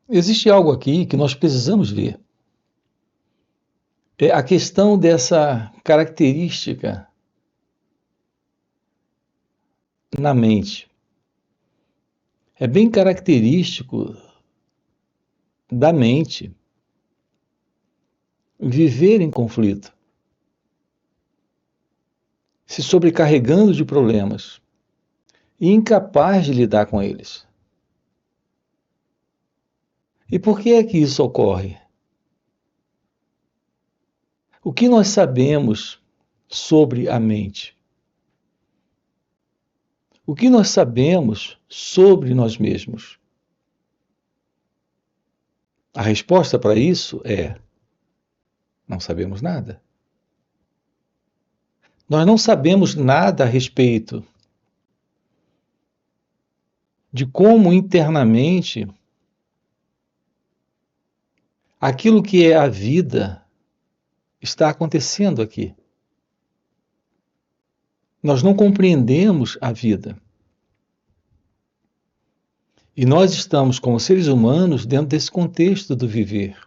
Existe algo aqui que nós precisamos ver. É a questão dessa característica na mente. É bem característico da mente viver em conflito, se sobrecarregando de problemas e incapaz de lidar com eles. E por que é que isso ocorre? O que nós sabemos sobre a mente? O que nós sabemos sobre nós mesmos? A resposta para isso é: não sabemos nada. Nós não sabemos nada a respeito de como internamente aquilo que é a vida está acontecendo aqui. Nós não compreendemos a vida. E nós estamos, como seres humanos, dentro desse contexto do viver.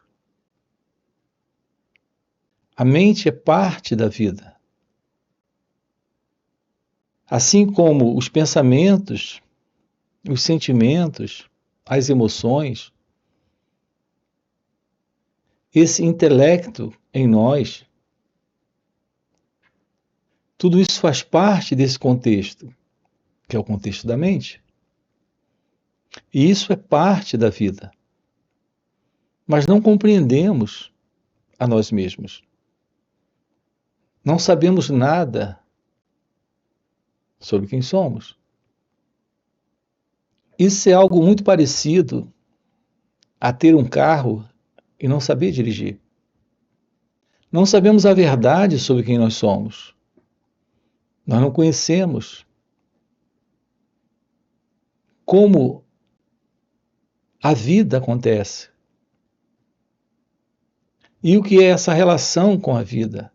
A mente é parte da vida. Assim como os pensamentos, os sentimentos, as emoções, esse intelecto em nós, tudo isso faz parte desse contexto, que é o contexto da mente. E isso é parte da vida. Mas não compreendemos a nós mesmos. Não sabemos nada sobre quem somos. Isso é algo muito parecido a ter um carro e não saber dirigir. Não sabemos a verdade sobre quem nós somos. Nós não conhecemos como a vida acontece. E o que é essa relação com a vida?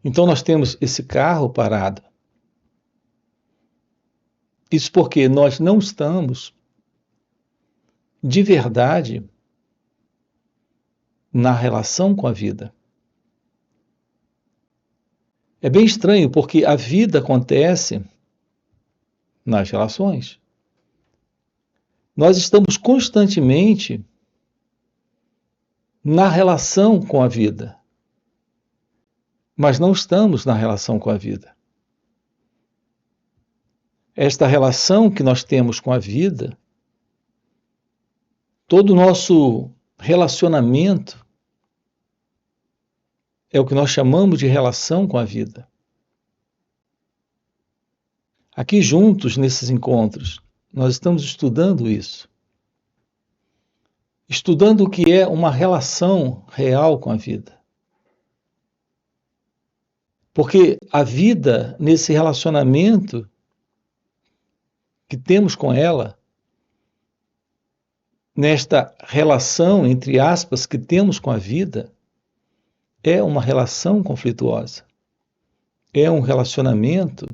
Então nós temos esse carro parado. Isso porque nós não estamos de verdade na relação com a vida. É bem estranho porque a vida acontece nas relações. Nós estamos constantemente na relação com a vida, mas não estamos na relação com a vida. Esta relação que nós temos com a vida, todo o nosso relacionamento é o que nós chamamos de relação com a vida. Aqui juntos, nesses encontros, nós estamos estudando isso. Estudando o que é uma relação real com a vida. Porque a vida, nesse relacionamento que temos com ela, nesta relação, entre aspas, que temos com a vida, é uma relação conflituosa. É um relacionamento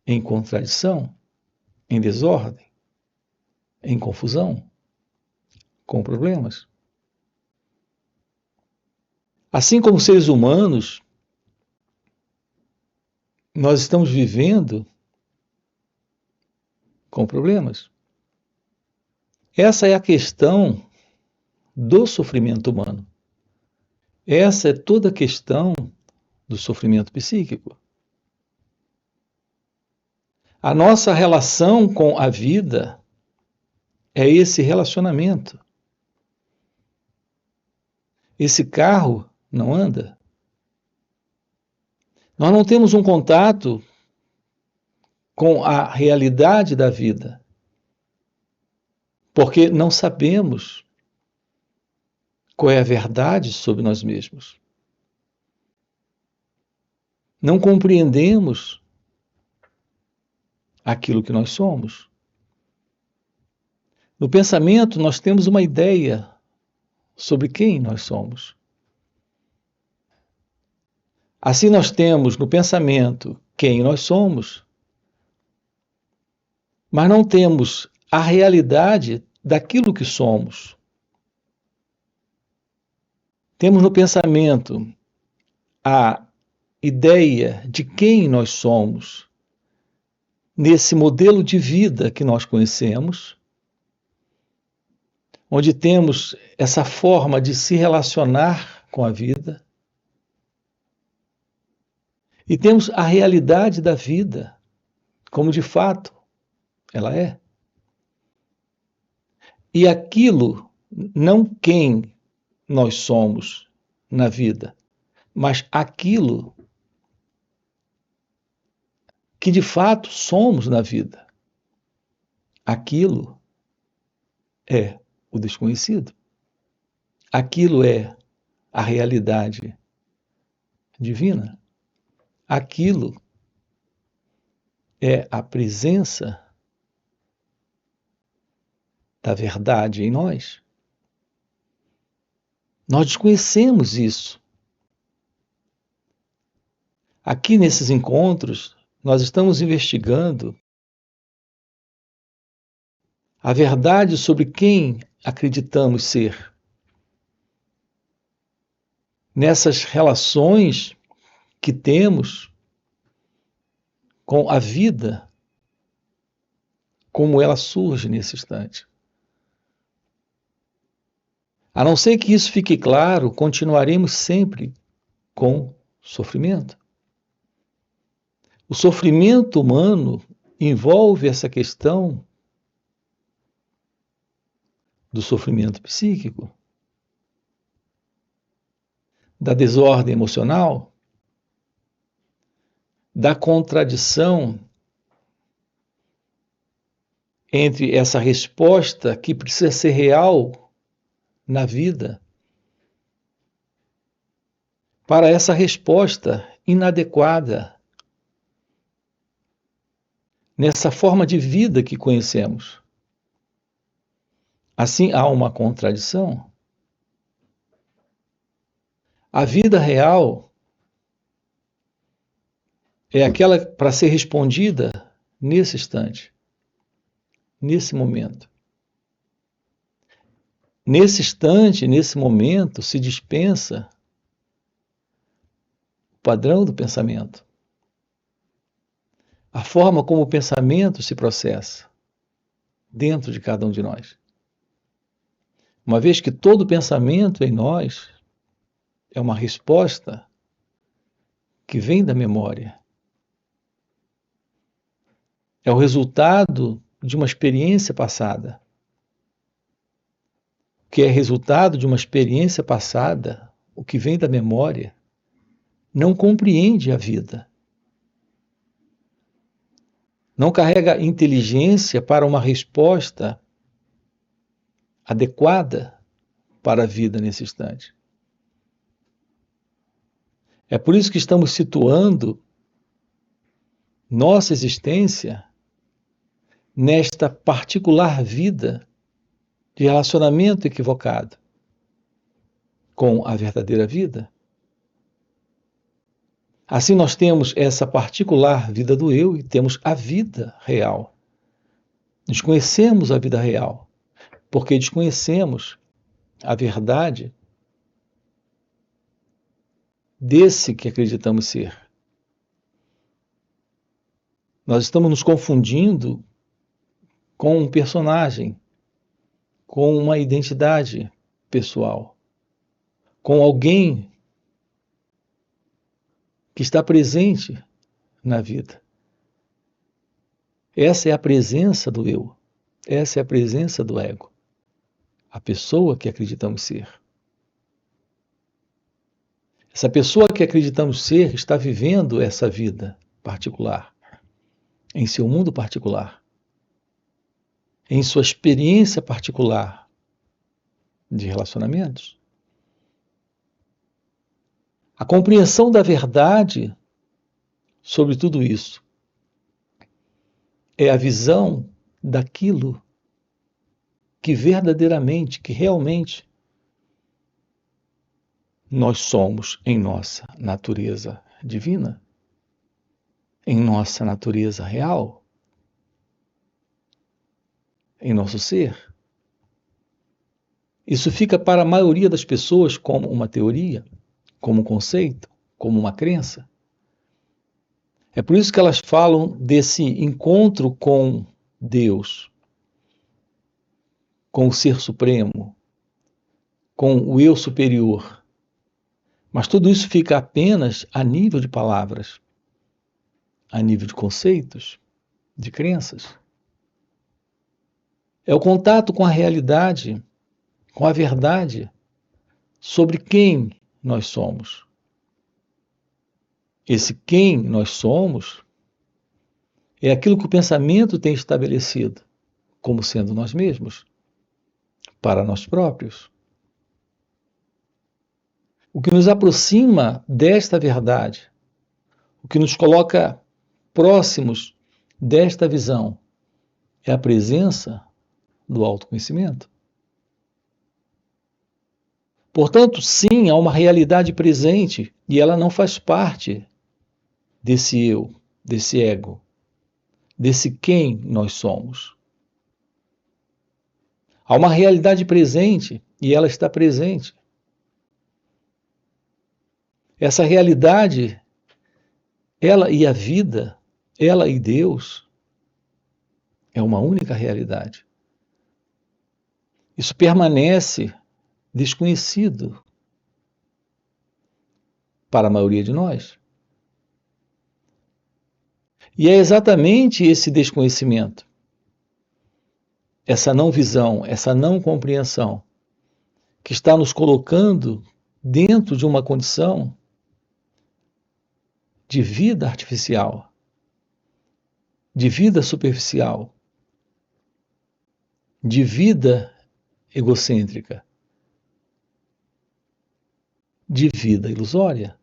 em contradição, em desordem, em confusão, com problemas. Assim como seres humanos, nós estamos vivendo com problemas. Essa é a questão do sofrimento humano. Essa é toda a questão do sofrimento psíquico. A nossa relação com a vida é esse relacionamento. Esse carro não anda. Nós não temos um contato com a realidade da vida, porque não sabemos qual é a verdade sobre nós mesmos. Não compreendemos aquilo que nós somos. No pensamento, nós temos uma ideia sobre quem nós somos. Assim, nós temos no pensamento quem nós somos, mas não temos a realidade daquilo que somos. Temos no pensamento a ideia de quem nós somos, nesse modelo de vida que nós conhecemos, onde temos essa forma de se relacionar com a vida, e temos a realidade da vida, como de fato ela é. E aquilo, não quem nós somos na vida, mas aquilo que de fato somos na vida. Aquilo é o desconhecido. Aquilo é a realidade divina. Aquilo é a presença da verdade em nós. Nós desconhecemos isso. Aqui nesses encontros, nós estamos investigando a verdade sobre quem acreditamos ser. Nessas relações que temos com a vida, como ela surge nesse instante. A não ser que isso fique claro, continuaremos sempre com sofrimento. O sofrimento humano envolve essa questão do sofrimento psíquico, da desordem emocional, da contradição entre essa resposta que precisa ser real na vida para essa resposta inadequada nessa forma de vida que conhecemos. Assim, há uma contradição. A vida real é aquela para ser respondida nesse instante, nesse momento. Nesse instante, nesse momento, se dispensa o padrão do pensamento. A forma como o pensamento se processa dentro de cada um de nós. Uma vez que todo pensamento em nós é uma resposta que vem da memória. É o resultado de uma experiência passada. O que é resultado de uma experiência passada, o que vem da memória, não compreende a vida. Não carrega inteligência para uma resposta adequada para a vida nesse instante. É por isso que estamos situando nossa existência nesta particular vida de relacionamento equivocado com a verdadeira vida. Assim nós temos essa particular vida do eu e temos a vida real. Desconhecemos a vida real, porque desconhecemos a verdade desse que acreditamos ser. Nós estamos nos confundindo com um personagem, com uma identidade pessoal, com alguém que está presente na vida. Essa é a presença do eu, essa é a presença do ego, a pessoa que acreditamos ser. Essa pessoa que acreditamos ser está vivendo essa vida particular, em seu mundo particular, em sua experiência particular de relacionamentos. A compreensão da verdade sobre tudo isso é a visão daquilo que verdadeiramente, que realmente nós somos em nossa natureza divina, em nossa natureza real. em nosso ser. Isso fica para a maioria das pessoas como uma teoria, como um conceito, como uma crença. É por isso que elas falam desse encontro com Deus, com o Ser Supremo, com o Eu Superior. Mas tudo isso fica apenas a nível de palavras, a nível de conceitos, de crenças. É o contato com a realidade, com a verdade sobre quem nós somos. Esse quem nós somos é aquilo que o pensamento tem estabelecido como sendo nós mesmos, para nós próprios. O que nos aproxima desta verdade, o que nos coloca próximos desta visão, é a presença do autoconhecimento. Portanto, sim, há uma realidade presente e ela não faz parte desse eu, desse ego, desse quem nós somos. Há uma realidade presente e ela está presente. Essa realidade, ela e a vida, ela e Deus, é uma única realidade. Isso permanece desconhecido para a maioria de nós. E é exatamente esse desconhecimento, essa não visão, essa não compreensão, que está nos colocando dentro de uma condição de vida artificial, de vida superficial, de vida egocêntrica, de vida ilusória,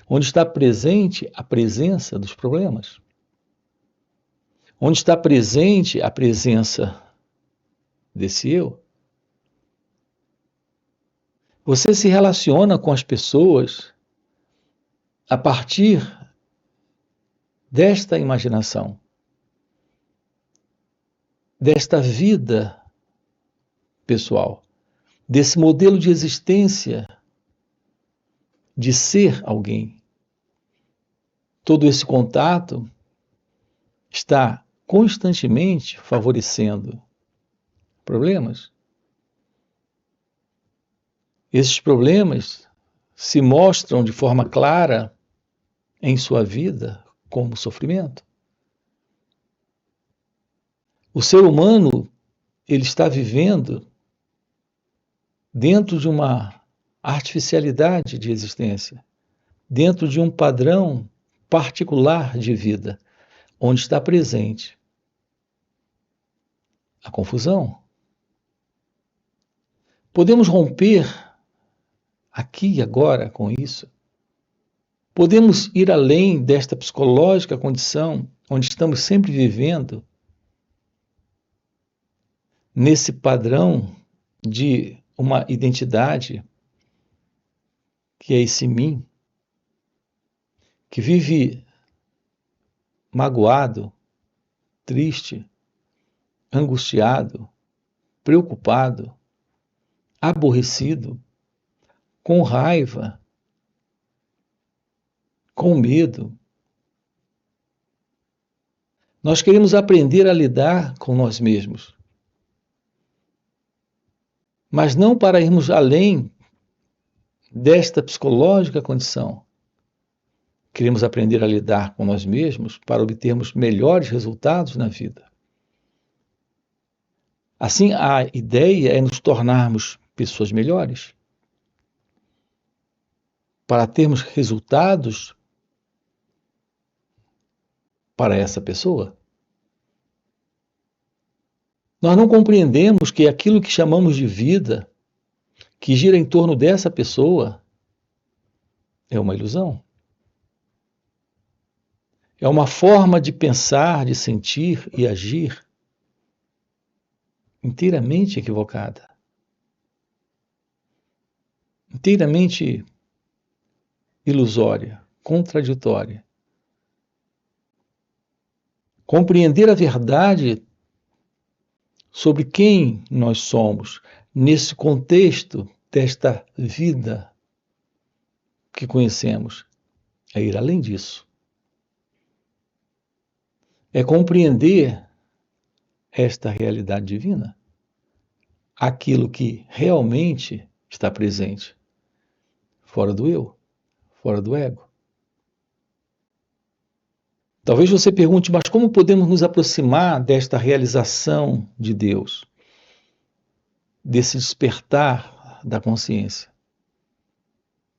onde está presente a presença dos problemas, onde está presente a presença desse eu. Você se relaciona com as pessoas a partir desta imaginação, desta vida pessoal, desse modelo de existência de ser alguém. Todo esse contato está constantemente favorecendo problemas. Esses problemas se mostram de forma clara em sua vida como sofrimento. O ser humano, ele está vivendo dentro de uma artificialidade de existência, dentro de um padrão particular de vida, onde está presente a confusão. Podemos romper aqui e agora com isso? Podemos ir além desta psicológica condição onde estamos sempre vivendo nesse padrão de uma identidade que é esse mim, que vive magoado, triste, angustiado, preocupado, aborrecido, com raiva, com medo. Nós queremos aprender a lidar com nós mesmos, mas não para irmos além desta psicológica condição. Queremos aprender a lidar com nós mesmos para obtermos melhores resultados na vida. Assim, a ideia é nos tornarmos pessoas melhores, para termos resultados para essa pessoa. Nós não compreendemos que aquilo que chamamos de vida, que gira em torno dessa pessoa, é uma ilusão. É uma forma de pensar, de sentir e agir inteiramente equivocada. Inteiramente ilusória, contraditória. Compreender a verdade sobre quem nós somos nesse contexto desta vida que conhecemos. É ir além disso. É compreender esta realidade divina, aquilo que realmente está presente, fora do eu, fora do ego. Talvez você pergunte, mas como podemos nos aproximar desta realização de Deus, desse despertar da consciência,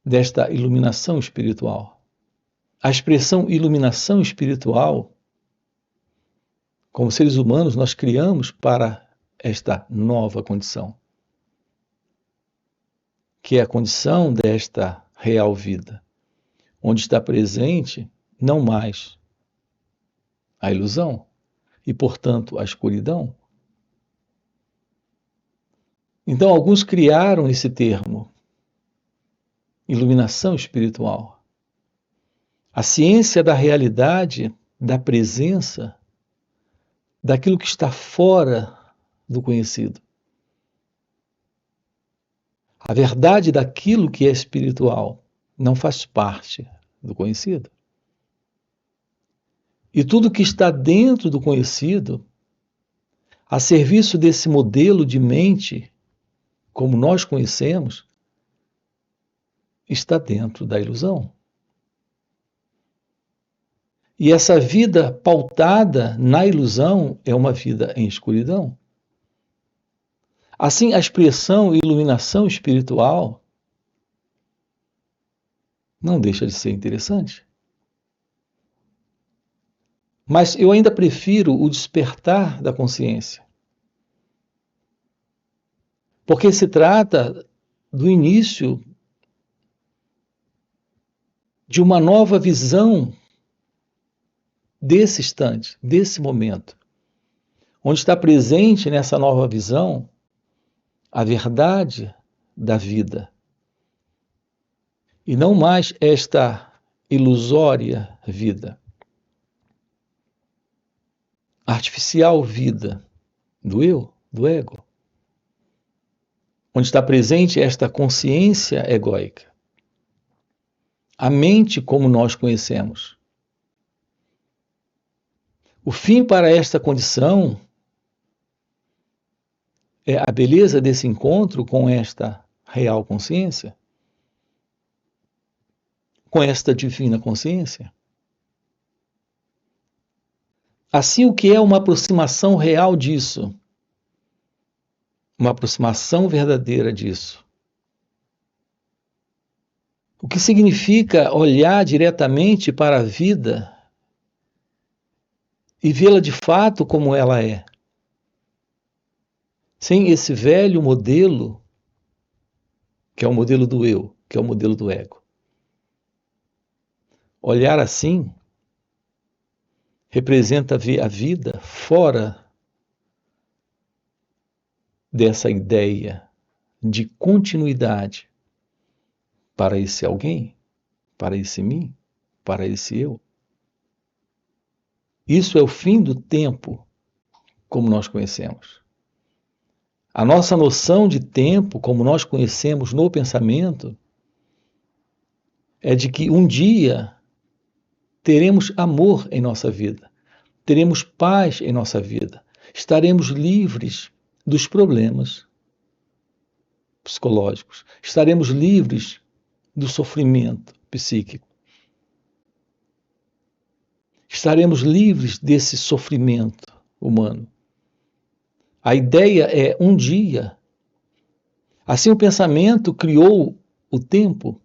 desta iluminação espiritual? A expressão iluminação espiritual, como seres humanos, nós criamos para esta nova condição, que é a condição desta real vida, onde está presente não mais a ilusão e, portanto, a escuridão. Então, alguns criaram esse termo, iluminação espiritual. A ciência da realidade, da presença, daquilo que está fora do conhecido. A verdade daquilo que é espiritual não faz parte do conhecido. E tudo que está dentro do conhecido, a serviço desse modelo de mente, como nós conhecemos, está dentro da ilusão. E essa vida pautada na ilusão é uma vida em escuridão. Assim, a expressão iluminação espiritual não deixa de ser interessante. Mas eu ainda prefiro o despertar da consciência. Porque se trata do início de uma nova visão desse instante, desse momento, onde está presente nessa nova visão a verdade da vida. E não mais esta ilusória vida, artificial vida do eu, do ego, onde está presente esta consciência egóica, a mente como nós conhecemos. O fim para esta condição é a beleza desse encontro com esta real consciência, com esta divina consciência. Assim, o que é uma aproximação real disso? Uma aproximação verdadeira disso. O que significa olhar diretamente para a vida e vê-la de fato como ela é. Sem esse velho modelo, que é o modelo do eu, que é o modelo do ego. Olhar assim representa ver a vida fora dessa ideia de continuidade para esse alguém, para esse mim, para esse eu. Isso é o fim do tempo, como nós conhecemos. A nossa noção de tempo, como nós conhecemos no pensamento, é de que um dia teremos amor em nossa vida, teremos paz em nossa vida, estaremos livres dos problemas psicológicos, estaremos livres do sofrimento psíquico. Estaremos livres desse sofrimento humano. A ideia é um dia. Assim o pensamento criou o tempo.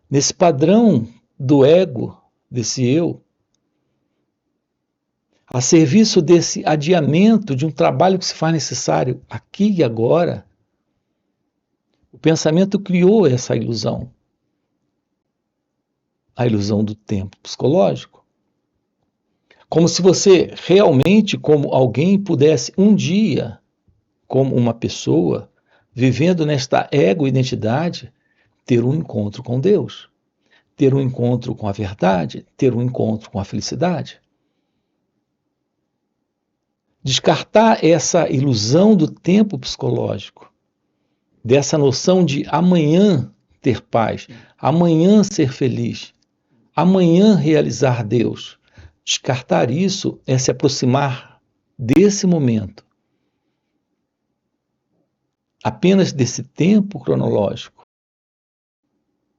Nesse padrão do ego, desse eu, a serviço desse adiamento de um trabalho que se faz necessário aqui e agora, o pensamento criou essa ilusão. A ilusão do tempo psicológico. Como se você realmente, como alguém, pudesse um dia, como uma pessoa, vivendo nesta ego-identidade, ter um encontro com Deus, ter um encontro com a verdade, ter um encontro com a felicidade. Descartar essa ilusão do tempo psicológico, dessa noção de amanhã ter paz, amanhã ser feliz, amanhã realizar Deus. Descartar isso é se aproximar desse momento, apenas desse tempo cronológico,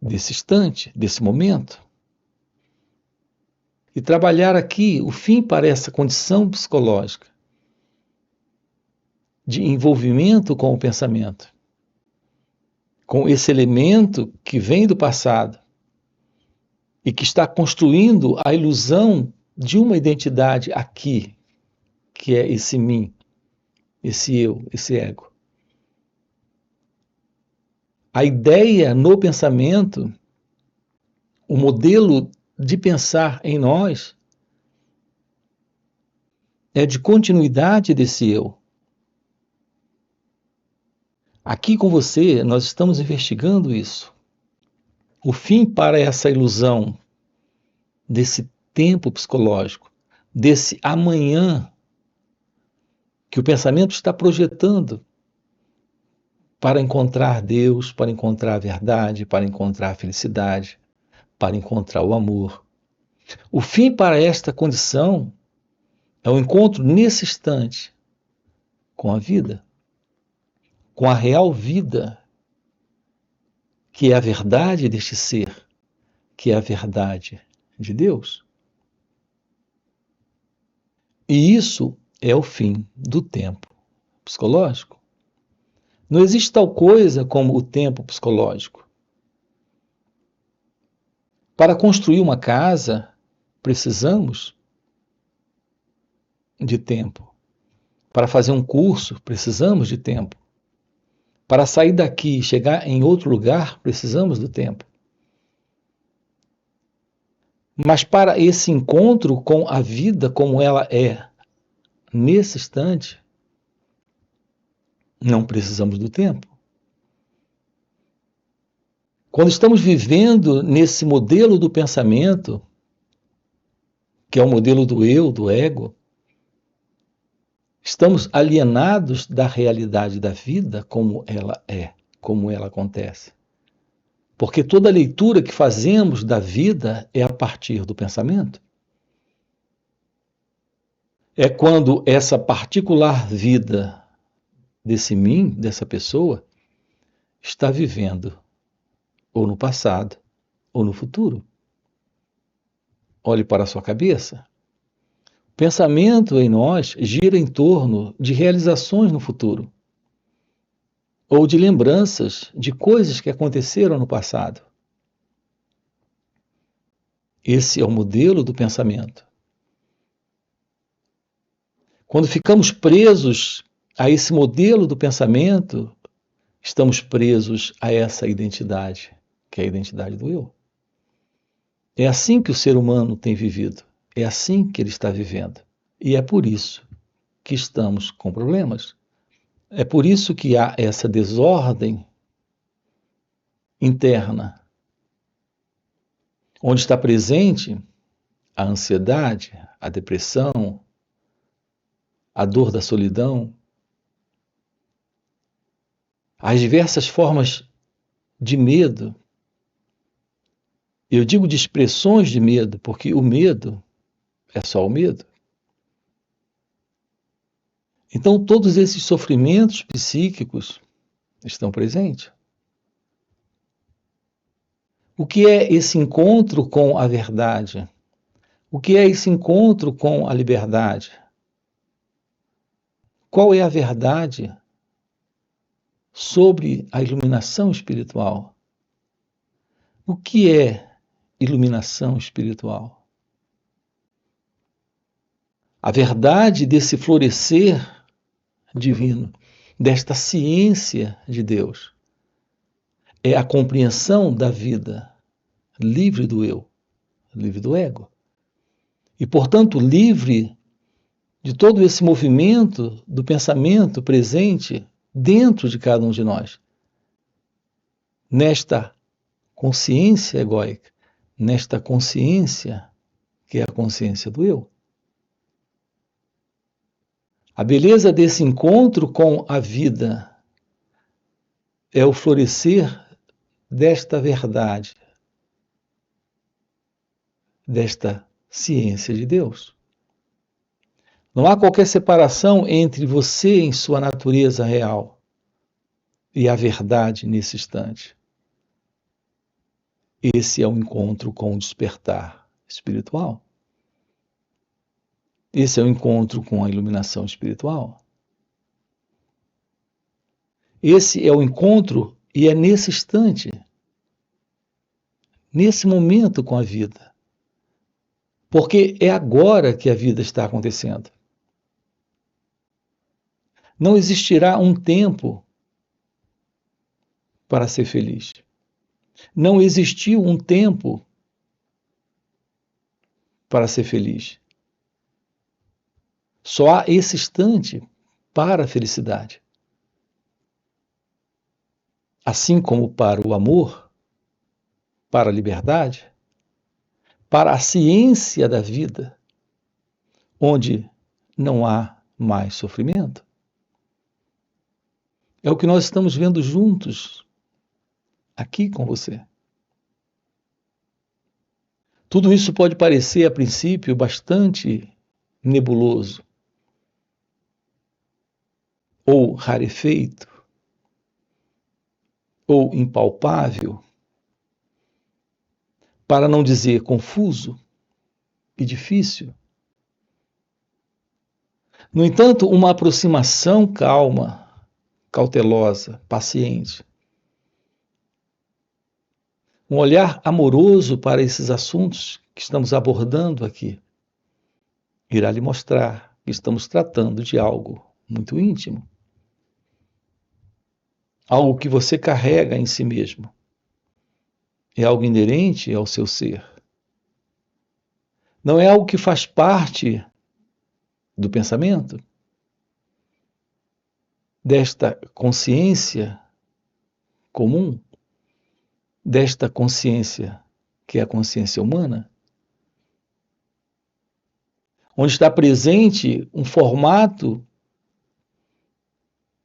desse instante, desse momento, e trabalhar aqui o fim para essa condição psicológica de envolvimento com o pensamento, com esse elemento que vem do passado e que está construindo a ilusão de uma identidade aqui, que é esse mim, esse eu, esse ego. A ideia no pensamento, o modelo de pensar em nós, é de continuidade desse eu. Aqui com você, nós estamos investigando isso. O fim para essa ilusão desse tempo psicológico, desse amanhã que o pensamento está projetando para encontrar Deus, para encontrar a verdade, para encontrar a felicidade, para encontrar o amor. O fim para esta condição é o encontro nesse instante com a vida, com a real vida, que é a verdade deste ser, que é a verdade de Deus. E isso é o fim do tempo psicológico. Não existe tal coisa como o tempo psicológico. Para construir uma casa, precisamos de tempo. Para fazer um curso, precisamos de tempo. Para sair daqui e chegar em outro lugar, precisamos do tempo. Mas para esse encontro com a vida como ela é, nesse instante, não precisamos do tempo. Quando estamos vivendo nesse modelo do pensamento, que é o modelo do eu, do ego, estamos alienados da realidade da vida como ela é, como ela acontece. Porque toda leitura que fazemos da vida é a partir do pensamento. É quando essa particular vida desse mim, dessa pessoa, está vivendo ou no passado ou no futuro. Olhe para a sua cabeça. O pensamento em nós gira em torno de realizações no futuro ou de lembranças de coisas que aconteceram no passado. Esse é o modelo do pensamento. Quando ficamos presos a esse modelo do pensamento, estamos presos a essa identidade, que é a identidade do eu. É assim que o ser humano tem vivido, é assim que ele está vivendo. E é por isso que estamos com problemas. É por isso que há essa desordem interna, onde está presente a ansiedade, a depressão, a dor da solidão, as diversas formas de medo. Eu digo de expressões de medo, porque o medo é só o medo. Então, todos esses sofrimentos psíquicos estão presentes. O que é esse encontro com a verdade? O que é esse encontro com a liberdade? Qual é a verdade sobre a iluminação espiritual? O que é iluminação espiritual? A verdade desse florescer divino, desta ciência de Deus, é a compreensão da vida livre do eu, livre do ego. E, portanto, livre de todo esse movimento do pensamento presente dentro de cada um de nós. Nesta consciência egóica, nesta consciência que é a consciência do eu. A beleza desse encontro com a vida é o florescer desta verdade, desta ciência de Deus. Não há qualquer separação entre você em sua natureza real e a verdade nesse instante. Esse é o encontro com o despertar espiritual. Esse é o encontro com a iluminação espiritual. Esse é o encontro e é nesse instante, nesse momento com a vida. Porque é agora que a vida está acontecendo. Não existirá um tempo para ser feliz. Não existiu um tempo para ser feliz. Só há esse instante para a felicidade. Assim como para o amor, para a liberdade, para a ciência da vida, onde não há mais sofrimento. É o que nós estamos vendo juntos aqui com você. Tudo isso pode parecer, a princípio, bastante nebuloso ou rarefeito ou impalpável, para não dizer confuso e difícil. No entanto, uma aproximação calma, cautelosa, paciente, um olhar amoroso para esses assuntos que estamos abordando aqui, irá lhe mostrar que estamos tratando de algo muito íntimo. Algo que você carrega em si mesmo. É algo inerente ao seu ser. Não é algo que faz parte do pensamento, desta consciência comum, desta consciência que é a consciência humana, onde está presente um formato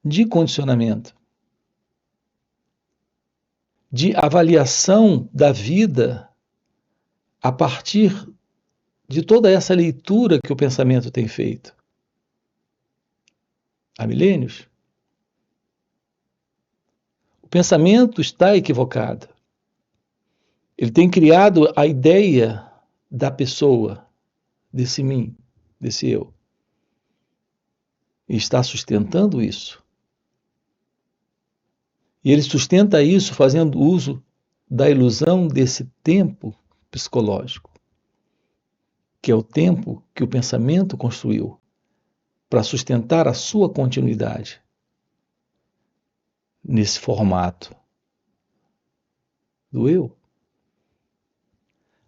de condicionamento, de avaliação da vida a partir de toda essa leitura que o pensamento tem feito há milênios. O pensamento está equivocado. Ele tem criado a ideia da pessoa, desse mim, desse eu. E está sustentando isso. E ele sustenta isso fazendo uso da ilusão desse tempo psicológico, que é o tempo que o pensamento construiu para sustentar a sua continuidade nesse formato do eu.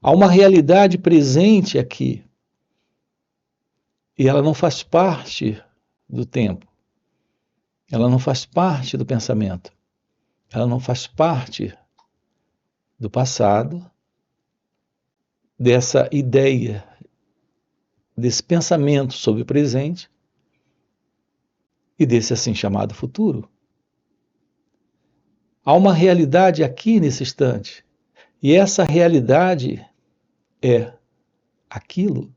Há uma realidade presente aqui e ela não faz parte do tempo, ela não faz parte do pensamento, ela não faz parte do passado, dessa ideia, desse pensamento sobre o presente e desse assim chamado futuro. Há uma realidade aqui nesse instante, e essa realidade é aquilo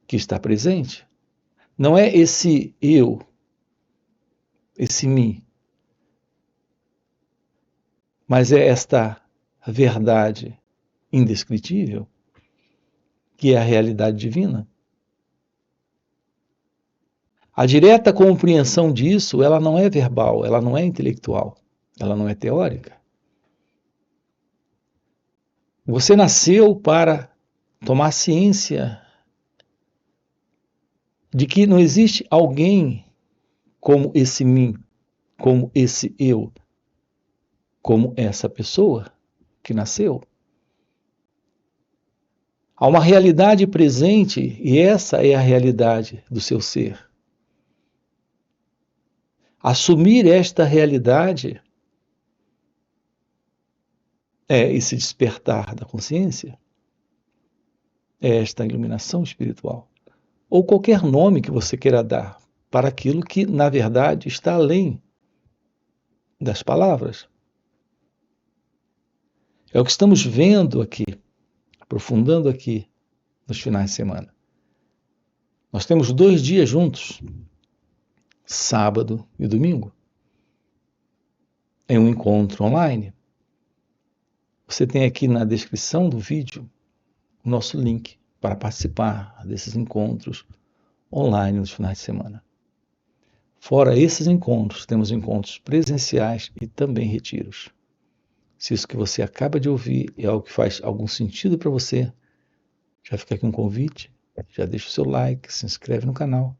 que está presente. Não é esse eu, esse mim, mas é esta verdade indescritível, que é a realidade divina. A direta compreensão disso, ela não é verbal, ela não é intelectual, ela não é teórica. Você nasceu para tomar ciência de que não existe alguém como esse mim, como esse eu, como essa pessoa que nasceu. Há uma realidade presente e essa é a realidade do seu ser. Assumir esta realidade é esse despertar da consciência, é esta iluminação espiritual. ou qualquer nome que você queira dar para aquilo que, na verdade, está além das palavras. É o que estamos vendo aqui, aprofundando aqui nos finais de semana. Nós temos 2 dias juntos, sábado e domingo, em um encontro online. Você tem aqui na descrição do vídeo o nosso link para participar desses encontros online nos finais de semana. Fora esses encontros, temos encontros presenciais e também retiros. Se isso que você acaba de ouvir é algo que faz algum sentido para você, já fica aqui um convite, já deixa o seu like, se inscreve no canal.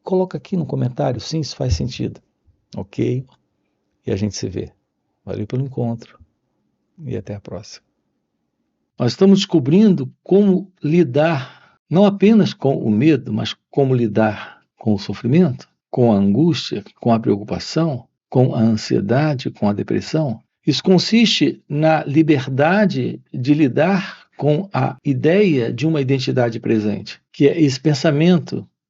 Coloca aqui no comentário, sim, isso faz sentido. Ok? E a gente se vê. Valeu pelo encontro e até a próxima. Nós estamos descobrindo como lidar, não apenas com o medo, mas como lidar com o sofrimento, com a angústia, com a preocupação, com a ansiedade, com a depressão. Isso consiste na liberdade de lidar com a ideia de uma identidade presente, que é esse pensamento